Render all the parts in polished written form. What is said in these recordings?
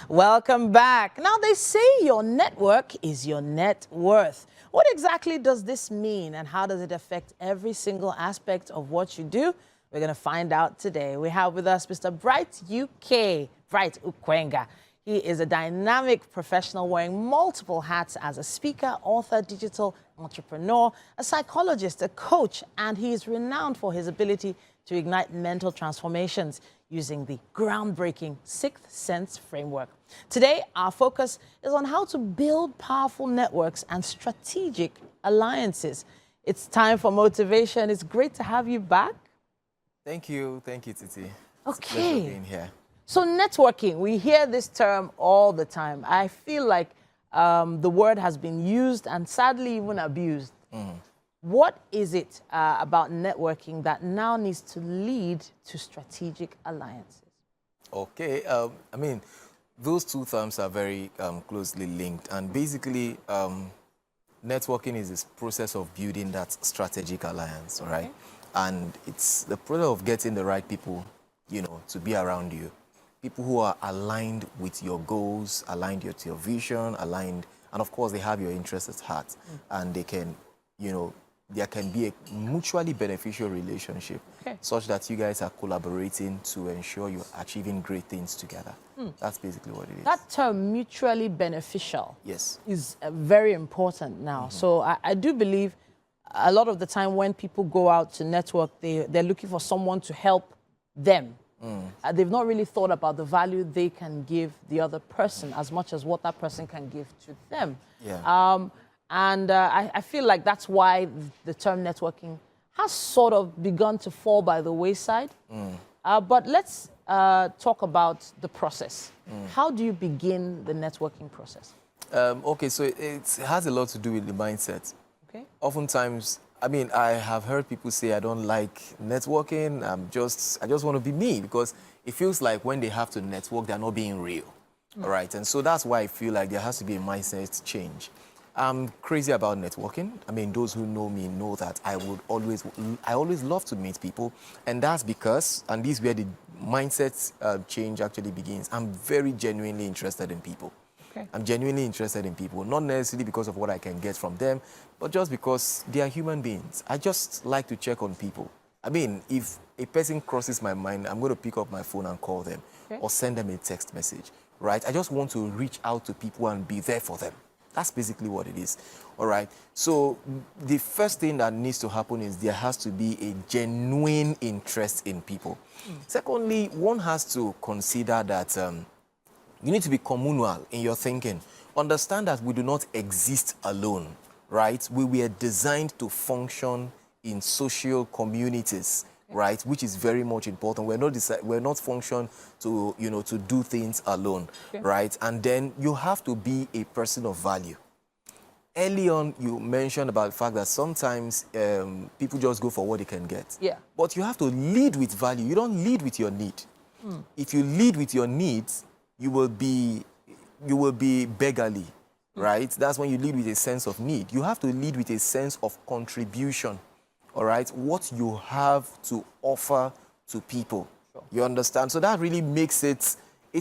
Welcome back. Now, they say your network is your net worth. What exactly does this mean, and how does it affect every single aspect of what you do? We're going to find out today. We have with us Mr. Bright UK, Bright Ukwenga. He is a dynamic professional wearing multiple hats as a speaker, author, digital entrepreneur, a psychologist, a coach, and he is renowned for his ability to ignite mental transformations using the groundbreaking Sixth Sense framework. Today, our focus is on how to build powerful networks and strategic alliances. It's time for motivation. It's great to have you back. Thank you, Titi. It's a Okay. pleasure being here. So networking, we hear this term all the time. I feel like the word has been used and sadly even abused. What is it about networking that now needs to lead to strategic alliances? Okay, I mean, those two terms are very closely linked. And basically, networking is this process of building that strategic alliance, all right? Okay. And it's the process of getting the right people, to be around you. People who are aligned with your goals, aligned with your vision, aligned, and of course, they have your interests at heart. And they can, there can be a mutually beneficial relationship such that you guys are collaborating to ensure you're achieving great things together. That's basically what it is. That term, mutually beneficial, yes, is very important now. So I do believe a lot of the time when people go out to network, they're looking for someone to help them. They've not really thought about the value they can give the other person as much as what that person can give to them. Yeah. I feel like that's why the term networking has sort of begun to fall by the wayside. But let's talk about the process. How do you begin the networking process? Okay, so it has a lot to do with the mindset. Okay. Oftentimes, I mean, I have heard people say, I don't like networking, I just want to be me, because it feels like when they have to network, they're not being real, all right? And so that's why I feel like there has to be a mindset change. I'm crazy about networking. I mean, those who know me know that I always love to meet people, and that's because, and this is where the mindset change actually begins, I'm very genuinely interested in people. Okay. I'm genuinely interested in people, not necessarily because of what I can get from them, but just because they are human beings. I just like to check on people. I mean, if a person crosses my mind, I'm going to pick up my phone and call them or send them a text message, right? I just want to reach out to people and be there for them. That's basically what it is, all right? So the first thing that needs to happen is there has to be a genuine interest in people. Secondly, one has to consider that you need to be communal in your thinking. Understand that we do not exist alone, right? We were designed to function in social communities, right? Which is very much important. We're not functioned to, to do things alone, right? And then you have to be a person of value. Early on, you mentioned about the fact that sometimes people just go for what they can get. Yeah. But you have to lead with value. You don't lead with your need. If you lead with your needs, you will be beggarly, right? That's when you lead with a sense of need. You have to lead with a sense of contribution, all right? What you have to offer to people. Sure. You understand? So that really makes it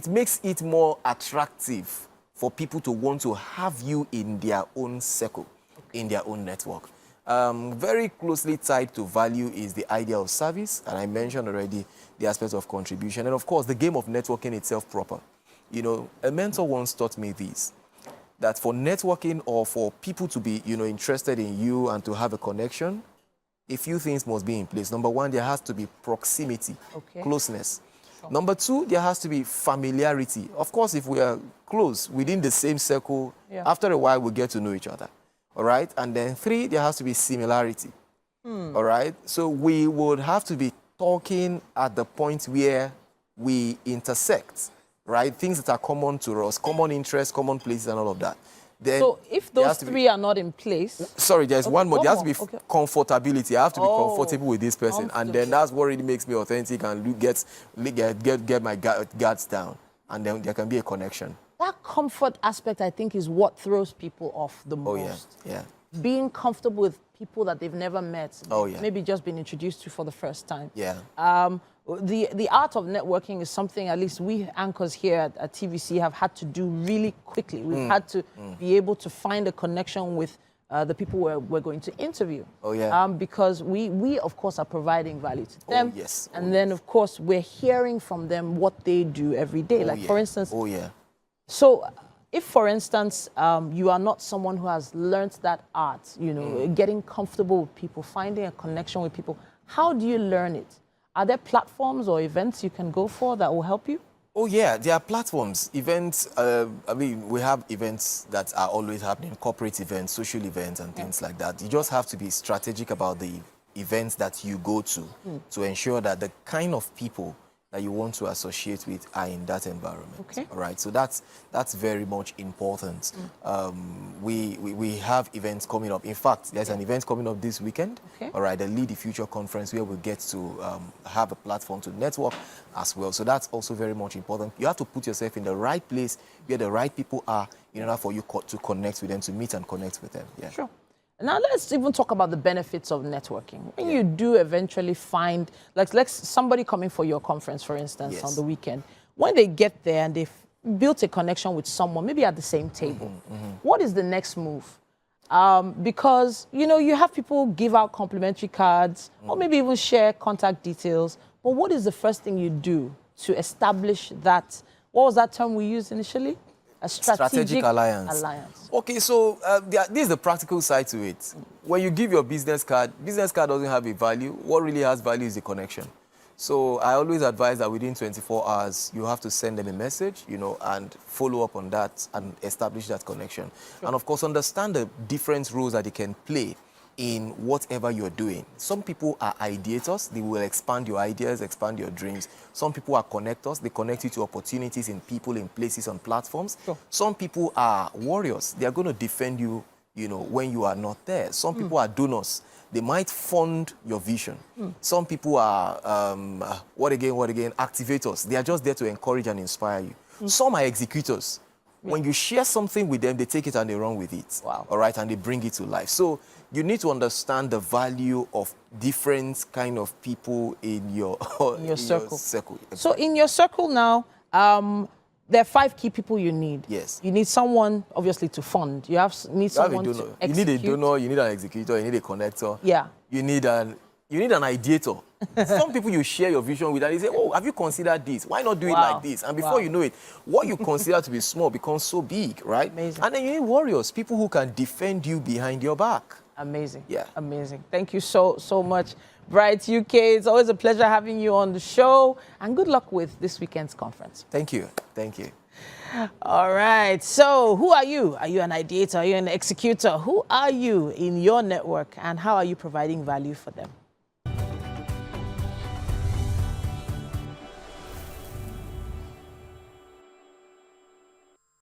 makes it more attractive for people to want to have you in their own circle, in their own network. Very closely tied to value is the idea of service, and I mentioned already the aspect of contribution, and of course the game of networking itself proper. A mentor once taught me this, that for networking or for people to be, interested in you and to have a connection, a few things must be in place. Number one, there has to be proximity, closeness. Sure. Number two, there has to be familiarity. Of course, if we are close within the same circle, after a while, we get to know each other, all right? And then three, there has to be similarity, all right? So we would have to be talking at the point where we intersect, right? Things that are common to us, common interests, common places, and all of that. Then so if those three are not in place... Sorry, there's one more. There has to be comfortability. I have to be comfortable with this person. And then that's what really makes me authentic and get my guards down. And then there can be a connection. That comfort aspect, I think, is what throws people off the most. Oh, yeah. Being comfortable with people that they've never met. Oh, yeah. Maybe just been introduced to for the first time. Yeah. the art of networking is something at least we anchors here at TVC have had to do really quickly. We've had to be able to find a connection with the people we're going to interview. Oh, yeah. Because we, of course, are providing value to them. Oh, yes. And then, of course, we're hearing from them what they do every day. Oh, Like, yeah. for instance, Oh, yeah. so if, for instance, you are not someone who has learned that art, you know, getting comfortable with people, finding a connection with people, how do you learn it? Are there platforms or events you can go for that will help you? Oh, yeah, there are platforms, events. I mean, we have events that are always happening, corporate events, social events, and things like that. You just have to be strategic about the events that you go to ensure that the kind of people that you want to associate with are in that environment. Okay. All right, so that's very much important. We have events coming up. In fact, there's an event coming up this weekend. Okay. All right, the Lead the Future conference, where we get to have a platform to network as well. So that's also very much important. You have to put yourself in the right place where the right people are in order for you to connect with them, to meet and connect with them. Yeah. Sure. Now let's even talk about the benefits of networking. When you do eventually find, like somebody coming for your conference, for instance, on the weekend, when they get there and they've built a connection with someone, maybe at the same table, what is the next move? Because, you know, you have people give out complimentary cards or maybe even share contact details. But what is the first thing you do to establish that? What was that term we used initially? A strategic alliance. Okay, so this is the practical side to it. When you give your business card doesn't have a value. What really has value is the connection. So I always advise that within 24 hours, you have to send them a message, you know, and follow up on that and establish that connection. Sure. And of course, understand the different roles that they can play in whatever you're doing. Some people are ideators. They will expand your ideas, expand your dreams. Some people are connectors. They connect you to opportunities in people, in places, on platforms. Sure. Some people are warriors. They are going to defend you, you know, when you are not there. Some people are donors. They might fund your vision. Some people are, what again, activators. They are just there to encourage and inspire you. Some are executors. When you share something with them, they take it and they run with it. Wow. All right, and they bring it to life. So you need to understand the value of different kind of people in your circle. So in your circle now, there are 5 key people you need. Yes. You need someone, obviously, to fund. You need someone to execute. You need a donor, you need an executor, you need a connector. Yeah. You need an ideator. Some people you share your vision with and they say, oh, have you considered this? Why not do it like this? And before you know it, what you consider to be small becomes so big, right? Amazing. And then you need warriors, people who can defend you behind your back. Amazing. Yeah. Amazing. Thank you so much, Bright UK. It's always a pleasure having you on the show. And good luck with this weekend's conference. Thank you. Thank you. All right. So who are you? Are you an ideator? Are you an executor? Who are you in your network? And how are you providing value for them?